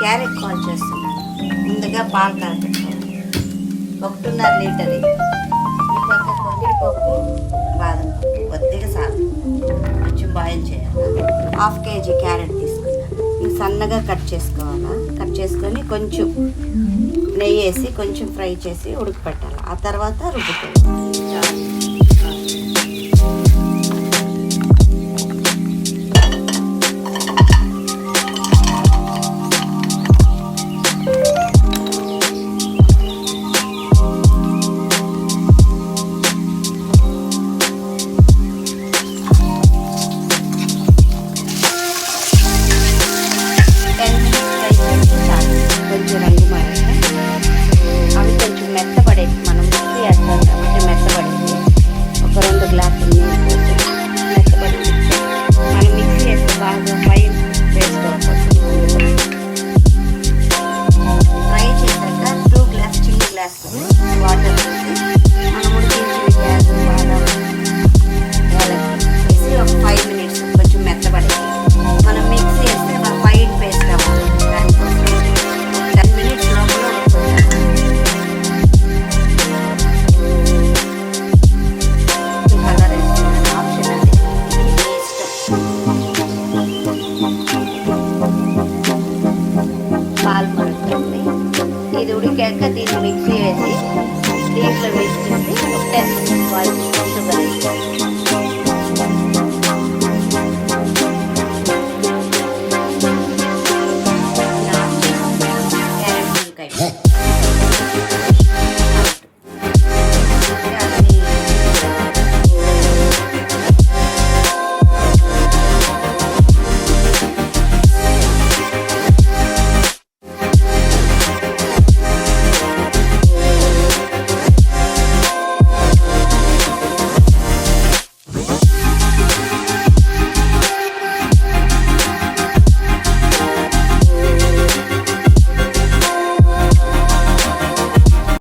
Carrot పాలు చేస్తున్నాను. ముందుగా పాలు కాగపెట్టుకోవాలి. 1.5 లీటర్. ఈ పక్క కొబ్బరిపప్పు, బాదం పప్పు కొద్దిగా సాగు కొంచెం బాయిల్ చేయాలి. 1/2 కేజీ క్యారెట్ తీసుకున్నాను. ఇది సన్నగా కట్ చేసుకోవాలా. కట్ చేసుకొని కొంచెం నెయ్యి వేసి కొంచెం ఫ్రై చేసి ఉడకపెట్టాలి. ఆ తర్వాత రుబ్బుకోవాలి. కొంచెం రంగు మారాక అవి కొంచెం మెత్తపడే, మనం మిక్సీ వేస్తాం కాబట్టి మెత్తపడేది. ఒక 2 గ్లాసులు నీళ్ళు పోసి మెత్తపడి మనం మిక్సీ వేస్తే బాగా ఫైన్ పేస్ట్ అవుతుంది. ఫ్రై చేశాక 2 గ్లాస్ చిన్న గ్లాస్ వాటర్ వేసి మనం ఉడికించిన గ్యాస్ బాదం వేసి ఒక 5 మినిట్స్ కొంచెం మెత్తపడేది. మనం మిక్సీ వేస్తే ఫైన్ పేస్ట్ అవ్వాలి. దానికోసం 10 మినిట్స్ లోపల కలర్ వేసుకోవాలి. ఆప్షన్ అది, మీ ఇష్టం. పాలు మరుగుతుంది. ఇది ఉడికాక దీన్ని మిక్సీ వేసి దీంట్లో వేసి 10 మినిట్స్ బాయిల్